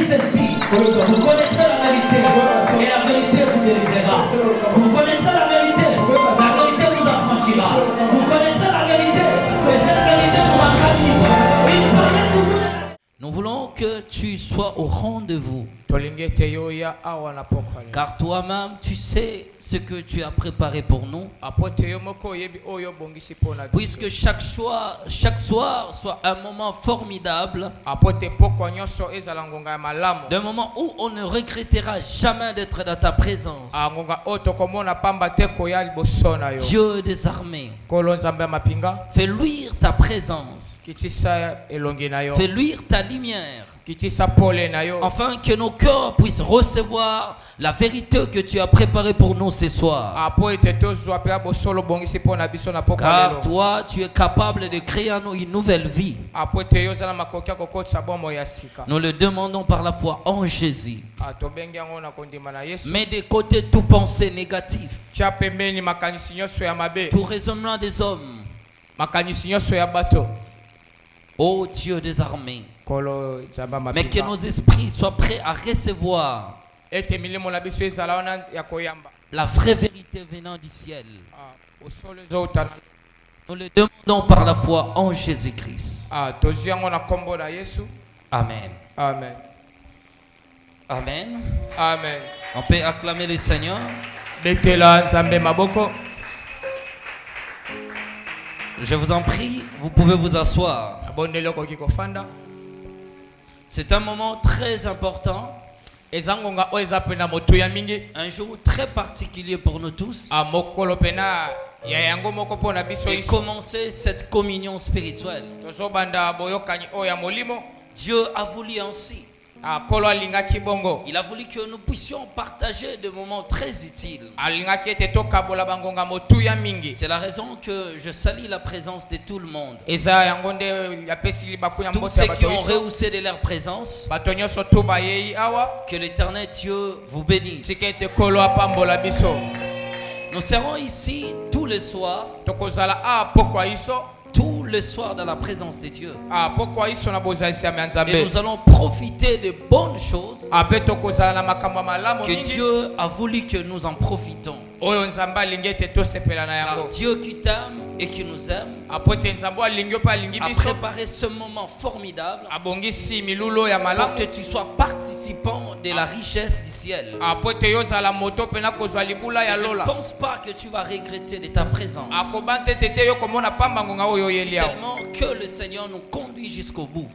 ceci, vous connaîtrez la vérité, et la vérité vous délivrera. Vous connaîtrez la vérité vous affranchira. Vous connaîtrez la vérité, et cette vérité vous rendra libre. Nous voulons que tu sois au rendez-vous. Car toi-même, tu sais ce que tu as préparé pour nous. Puisque chaque soir soit un moment formidable. Un moment où on ne regrettera jamais d'être dans ta présence. Dieu des armées, fais luire ta présence. Fais luire ta lumière. Afin que nos cœurs puissent recevoir la vérité que tu as préparée pour nous ce soir. Car toi, tu es capable de créer en nous une nouvelle vie. Nous le demandons par la foi en Jésus. Mets de côté tout pensée négatif, tout raisonnement des hommes. Ô Dieu des armées, mais que nos esprits soient prêts à recevoir la vraie vérité venant du ciel. Nous le demandons par la foi en Jésus-Christ. Amen. Amen. Amen. Amen. On peut acclamer le Seigneur. Je vous en prie, vous pouvez vous asseoir. C'est un moment très important. Un jour très particulier pour nous tous. Et commencer cette communion spirituelle. Dieu a voulu ainsi. Il a voulu que nous puissions partager des moments très utiles. C'est la raison que je salue la présence de tout le monde. Tous ceux qui ont rehaussé de leur présence, que l'Éternel Dieu vous bénisse. Nous serons ici tous les soirs. Tous les soirs dans la présence de Dieu. Et nous allons profiter de bonnes choses que Dieu a voulu que nous en profitons. Car Dieu qui t'aime et qui nous aime a préparé ce moment formidable pour que tu sois participant de la richesse du ciel. Je ne pense pas que tu vas regretter de ta présence. Si seulement que le Seigneur nous conduit jusqu'au bout.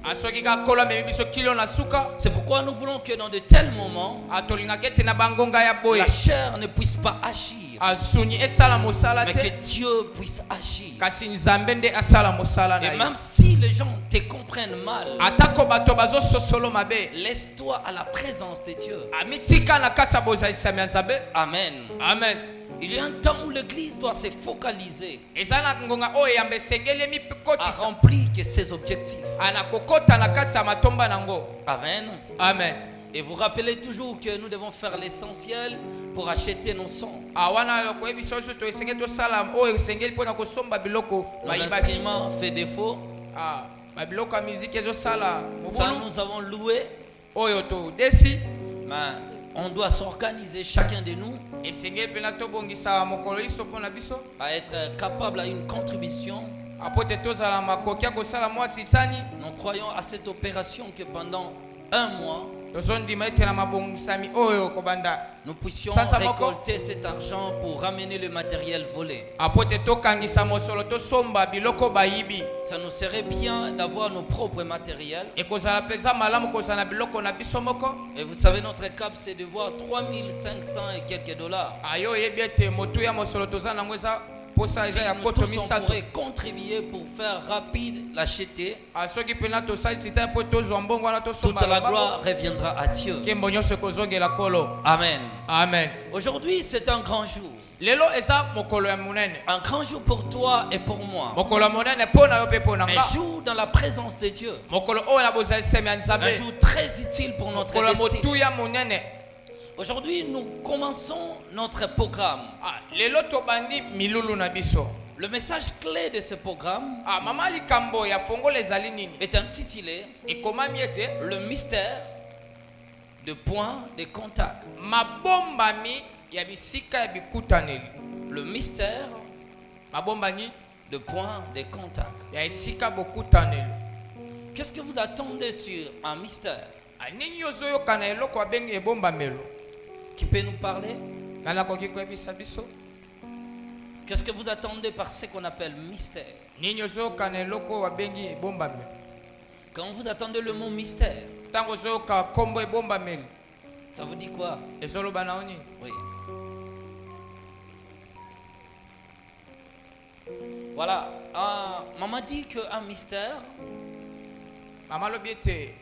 C'est pourquoi nous voulons que dans de tels moments, la chair ne puisse pas agir, mais que Dieu puisse agir. Et même si les gens te comprennent mal, laisse-toi à la présence de Dieu. Amen. Amen. Il y a un temps où l'église doit se focaliser à remplir que ses objectifs. Amen. Amen. Et vous rappelez toujours que nous devons faire l'essentiel pour acheter nos sons. Nos instruments fait défaut. Ça nous avons loué. Mais on doit s'organiser chacun de nous à être capable à une contribution. Nous croyons à cette opération que pendant un mois, nous puissions récolter cet argent pour ramener le matériel volé. Ça nous serait bien d'avoir nos propres matériels. Et vous savez, notre cap, c'est de voir 3500 et quelques dollars. Si nous tous on pourrait contribuer pour faire rapide l'acheter, toute la gloire reviendra à Dieu. Amen. Amen. Aujourd'hui, c'est un grand jour. Un grand jour pour toi et pour moi. Un jour dans la présence de Dieu. Un jour très utile pour notre destin. Aujourd'hui, nous commençons notre programme. Le message clé de ce programme est intitulé Le mystère de points de contact. Mabombami ya bisika ya bikutaneli. Le mystère Mabombani de points de contact. ya esika bokutaneli. Qu'est-ce que vous attendez sur un mystère? Anini ozoyoka na eloko abengi ebombamelo. Qui peut nous parler? Nana koki koyebisa biso. Qu'est-ce que vous attendez par ce qu'on appelle mystère? Nini ozoyoka na eloko abengi ebombamelo. Quand vous attendez le mot mystère, Tango ozoyoka kombo ebombamelo. ça vous dit quoi? Ezoloba na oni. Oui. Voilà. Maman dit qu'un mystère, Mama lobiete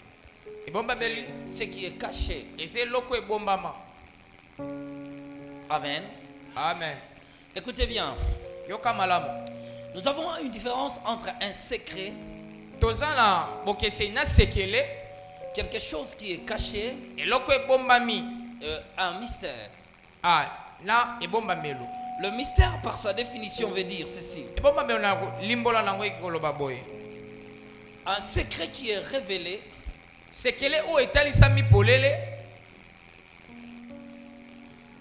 ebombameli c'est ce qui est caché. eze loko ebombama. Amen. Amen. Écoutez bien. Yoka malamu. Nous avons une différence entre un secret, Tozana bokese na sekele quelque chose qui est caché, eloko ebombami un mystère. na ebombamelo. Le mystère, par sa définition, veut dire ceci. Ebombamelo na limbola nango ekoloba boye. Un secret qui est révélé, sekele o etalisami polele.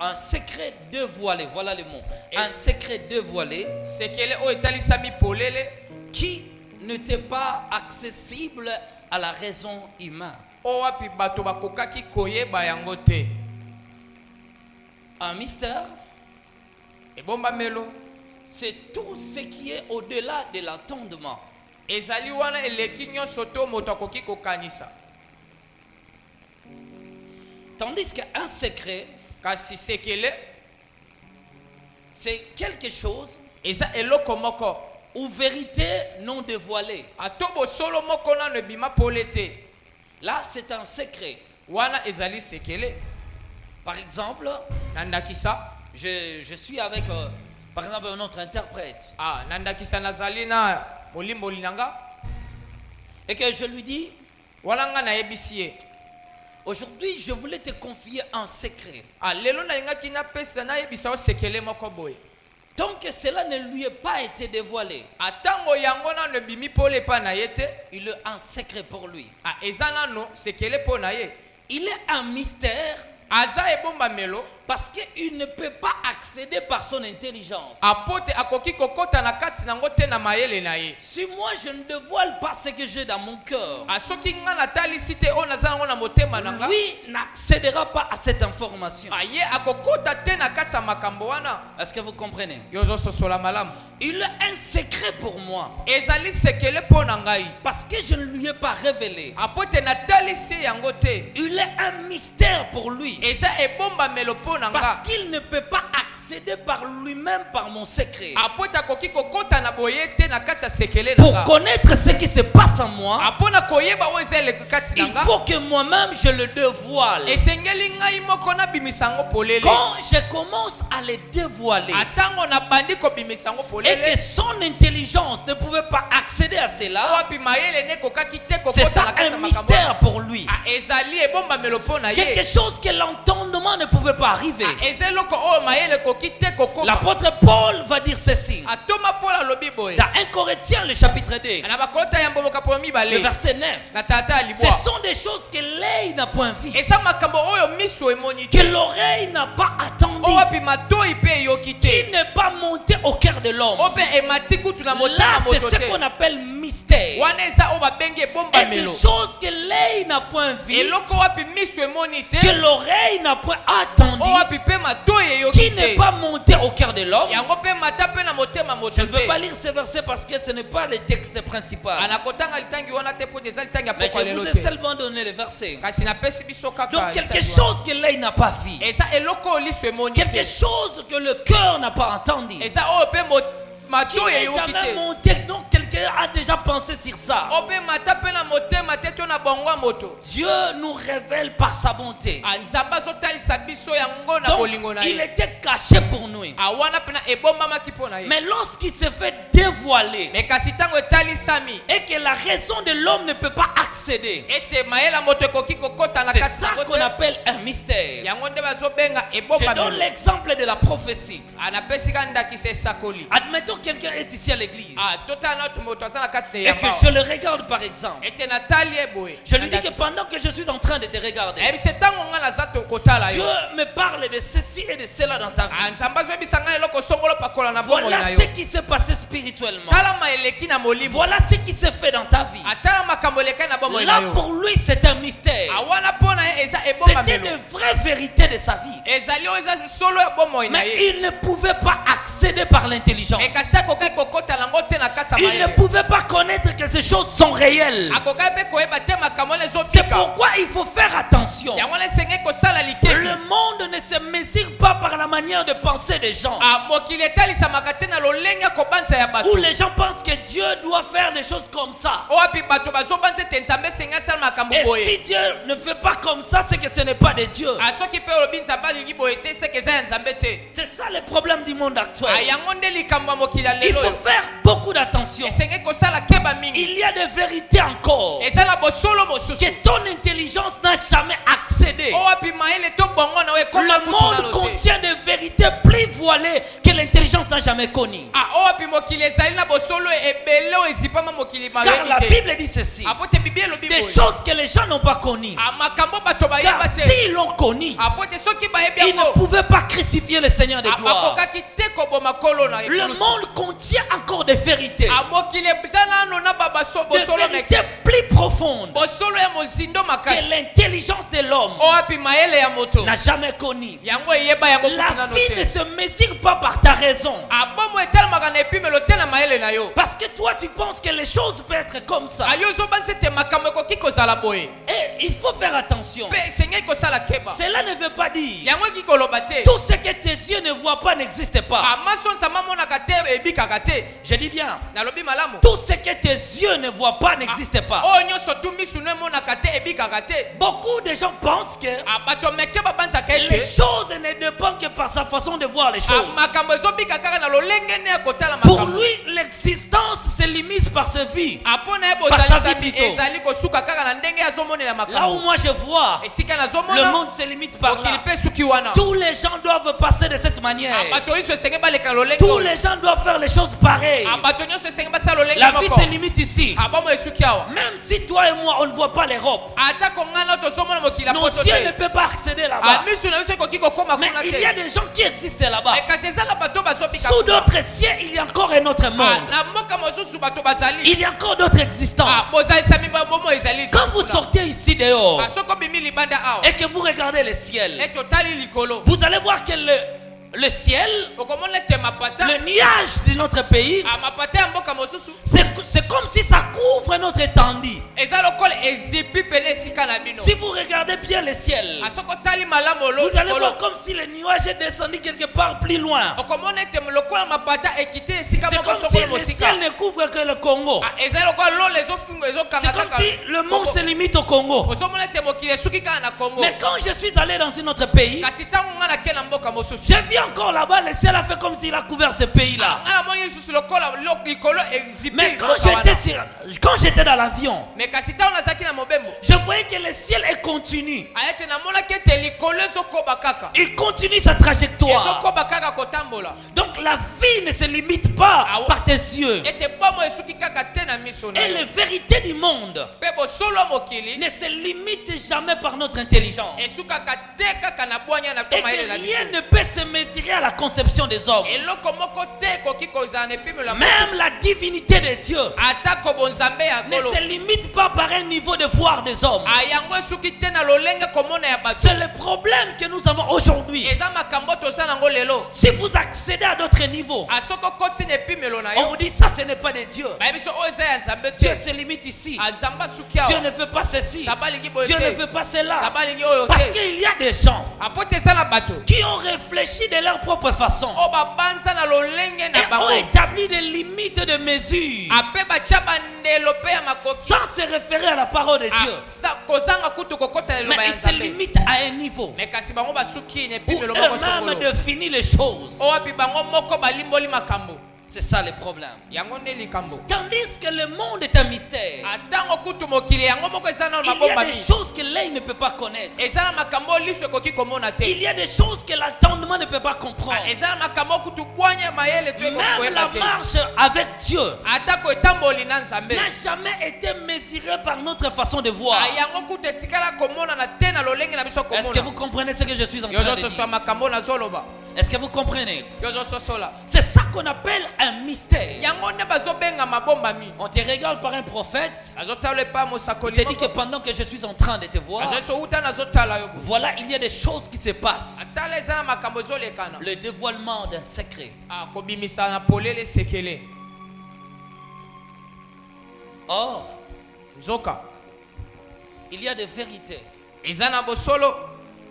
un secret dévoilé, voilà le mot. Un secret dévoilé Sekele o etalisami polele qui n'était pas accessible à la raison humaine. o wapi bato bakokaki koyeba yango te. Un mystère, Ebombamelo c'est tout ce qui est au-delà de l'entendement. ezali wana eleki nyonso to moto akoki kokanisa. Tandis qu'un secret, Kasi sekele c'est quelque chose eza eloko moko ou vérité non dévoilée. atobo solo moko nano ebima pole te. Là, c'est un secret. Wana ezali sekele. Par exemple, Nandakisa je suis avec, par exemple, un autre interprète. nandakisa nazali na molimboli nanga Et que je lui dis, wana nga nayebisi ye. aujourd'hui, je voulais te confier un secret. Lelo nalingaki napesa nayebisa o sekele moko boye. Tant que cela ne lui ait pas été dévoilé, Atango yango nano ebimi pole pa na ye te. il est un secret pour lui. Eza nano sekele po na ye. Il est un mystère Aza ebombamelo parce qu'il ne peut pas accéder par son intelligence. apote akoki kokota na kati nango te na mayele na ye. Si moi je ne dévoile pas ce que j'ai dans mon cœur, Soki nga natalisi te o naza nango na motema nanga, lui n'accédera pas à cette information. ye akokota te na kati ya makambo wana. Est-ce que vous comprenez? Yozososola malamu. Il est un secret pour moi Ezali sekele po na ngai. parce que je ne lui ai pas révélé. Apote natalisi yango te. Il est un mystère pour lui Eza ebombamelo po na nga. parce qu'il ne peut pas accéder par lui-même par mon secret. Apote akoki kokota na boye te na kati ya sekele na Pour nga. connaître ce qui se passe en moi, Apona koyeba o eza eleki kati na il nga. faut que moi-même je le dévoile. Esengeli ngai moko na bimisango polele. Quand je commence à le dévoiler Atango na bandi ko bimisango et polele. que son intelligence ne pouvait pas accéder à cela, Wapi mayele ne kokaki te c'est kokota ça na kati ya un makambo. mystère pour lui. Ezali ebombamelo po na Quelque ye. chose que l'entendement ne pouvait pas arriver. Ezeloko o mayele koki te kokoma. L'apôtre Paul va dire ceci. Atoma pola lobi boye. Dans 1 Corinthiens, le chapitre 2, Na bakota ya mbomo kapo le mibale. verset 9. Na tata Ce libwa. sont des choses que l'œil n'a point vues, Esa makambo oyo miso emoni que te. l'oreille n'a pas attendu, O wapi matoi pe yoki qui te. n'est pas monté au cœur de l'homme. Ope emati kutu na Là, motema c'est moto ce qu'on te. appelle mystère. Wana eza o babenge Et des ebombamelo. choses que l'œil n'a point vues, Eloko wapi miso emoni te. que l'oreille n'a point attendu, O wapi pe matoi qui eyoki n'est te. pas monté au cœur de l'homme. Yango pe mata pe na motema Je moto ne veux pas te. lire ce verset parce que ce n'est pas le texte principal. Anakotanga litangi wana te po eza litangi ya Mais poko je lelo vous ai te. seulement donné le verset. Kasi napesi biso kaka. Donc quelque litangi wana. chose que l'œil n'a pas vu, Eza eloko oliso emoni quelque te. chose que le cœur n'a pas entendu, Eza o pe qui matoi n'est eyoki jamais te. monté. Donc quelqu'un a déjà pensé sur ça. Ope mata pe na motema te to na bongo moto. Dieu nous révèle par sa bonté. Nzambe azotalisa biso yango na Donc bolingo na il ye. était caché pour nous. Awana pe na ebombamaki po na ye. Mais lorsqu'il se fait dévoiler Me kasi tango etalisami et que la raison de l'homme ne peut pas accéder, ete mayela moto ekoki kokota na c'est kati ça na qu'on kote. appelle un mystère. Yango nde bazobenga Je donne ebombamelo. l'exemple de la prophétie. Anapesi ka ndakisa esakoli. Admettons quelqu'un est ici à l'église. Tota na et que je le regarde par exemple, je lui dis que pendant que je suis en train de te regarder, Dieu me parle de ceci et de cela dans ta vie. Voilà ce qui s'est passé spirituellement. Voilà ce qui s'est fait dans ta vie. Là pour lui c'est un mystère. C'était une vraie vérité de sa vie. Mais il ne pouvait pas accéder par l'intelligence. Il ne pouvait pas connaître que ces choses sont réelles. C'est pourquoi il faut faire attention. Le monde ne se mesure pas par la manière de penser des gens. Où les gens pensent que Dieu doit faire des choses comme ça. Et si Dieu ne fait pas comme ça, c'est que ce n'est pas de Dieu. C'est ça le problème du monde actuel. Il faut faire beaucoup d'attention. Il y a des vérités encore que ton intelligence n'a jamais accédé. Le monde contient des vérités plus voilées que l'intelligence n'a jamais connues. Car la Bible dit ceci: des choses que les gens n'ont pas connues. Car s'ils l'ont connu, ils ne pouvaient pas crucifier le Seigneur de gloire. Le monde contient encore des vérités. Des vérités plus profondes que l'intelligence de l'homme n'a jamais connu. La vie ne se mesure pas par ta raison. Parce que toi tu penses que les choses peuvent être comme ça. Et il faut faire attention. Cela ne veut pas dire tout ce que tes yeux ne voient pas n'existe pas. Je dis bien, tout ce que tes yeux ne voient pas n'existe pas. Beaucoup de gens pensent que les choses ne dépendent que par sa façon de voir les choses. Pour lui, l'existence se limite par sa vie. Par sa vie plutôt. Là où moi je vois, le monde se limite par là. Tous les gens doivent passer de cette manière. Tous les gens doivent faire les choses pareilles. La vie se limite ici. Même si toi et moi on ne voit pas l'Europe, nos yeux ne peuvent pas accéder là-bas. Mais il y a des gens qui existent là-bas. Sous d'autres cieux, il y a encore un autre monde. Il y a encore d'autres existences. Quand vous sortez ici dehors et que vous regardez le ciel, vous allez voir que le ciel, le nuage de notre pays, c'est comme si ça couvre notre étendue. Si vous regardez bien le ciel, vous allez voir comme si le nuage est descendu quelque part plus loin. C'est comme si le ciel ne couvre que le Congo. C'est comme si le monde se limite au Congo. Mais quand je suis allé dans un autre pays, j'ai vu encore là-bas, le ciel a fait comme s'il a couvert ce pays-là. Mais quand j'étais dans l'avion, je voyais que le ciel est continu. Il continue sa trajectoire. Donc la vie ne se limite pas par tes yeux. Et les vérités du monde ne se limitent jamais par notre intelligence. Et que rien ne peut se mesurer à la conception des hommes. Même la divinité de Dieu ne se limite pas par un niveau de voir des hommes. C'est le problème que nous avons aujourd'hui. Si vous accédez à d'autres niveaux, on vous dit ça, ce n'est pas de Dieu. Dieu se limite ici. Dieu ne fait pas ceci. Dieu ne fait pas cela. Parce qu'il y a des gens qui ont réfléchi de leur propre façon et ont établi des limites de mesure sans se référer à la parole de Dieu. Mais ils se limitent à un niveau où eux-mêmes définissent les choses. C'est ça le problème. Tandis que le monde est un mystère. Il y a des choses que l'œil ne peut pas connaître. Il y a des choses que l'entendement ne peut pas comprendre. Même la marche avec Dieu n'a jamais été mesurée par notre façon de voir. Est-ce que vous comprenez ce que je suis en train de dire? Est-ce que vous comprenez? C'est ça qu'on appelle un mystère. On te regarde par un prophète. Il te dit que pendant que je suis en train de te voir, voilà, il y a des choses qui se passent. Le dévoilement d'un secret. Or, il y a des vérités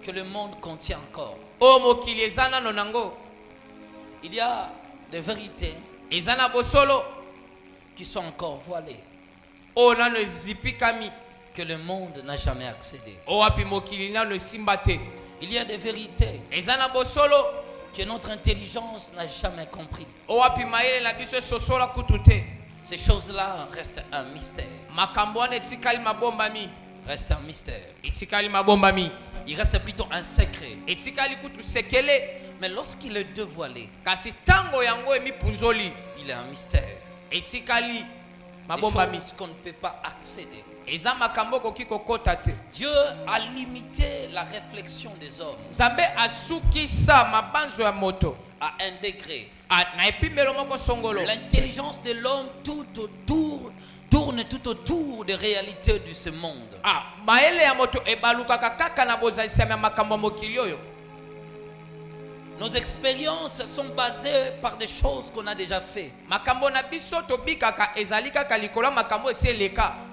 que le monde contient encore. Il y a des vérités qui sont encore voilées, que le monde n'a jamais accédé. Il y a des vérités que notre intelligence n'a jamais compris. Ces choses-là restent un mystère. Reste un mystère. Il reste plutôt un secret. Mais lorsqu'il est dévoilé, il est un mystère. Des choses qu'on ne peut pas accéder. Dieu a limité la réflexion des hommes à un degré. L'intelligence de l'homme tourne tout autour des réalités de ce monde. Nos expériences sont basées par des choses qu'on a déjà fait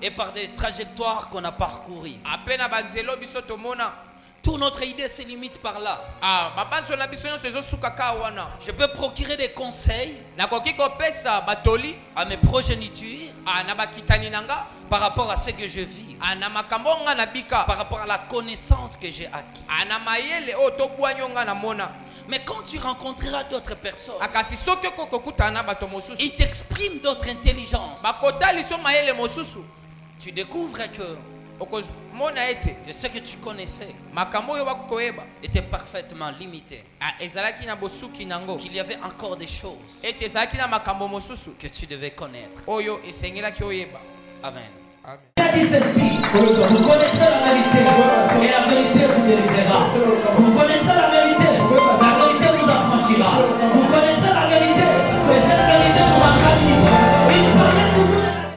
et par des trajectoires qu'on a parcourues. Toute notre idée se limite par là. Je peux procurer des conseils à mes progénitures par rapport à ce que je vis, par rapport à la connaissance que j'ai acquise. Mais quand tu rencontreras d'autres personnes, ils t'expriment d'autres intelligences. Tu découvres que ce que tu connaissais était parfaitement limité. Qu'il y avait encore des choses que tu devais connaître. Amen. Il a dit ceci, vous connaissez la vérité et la vérité vous délivrera. Vous connaissez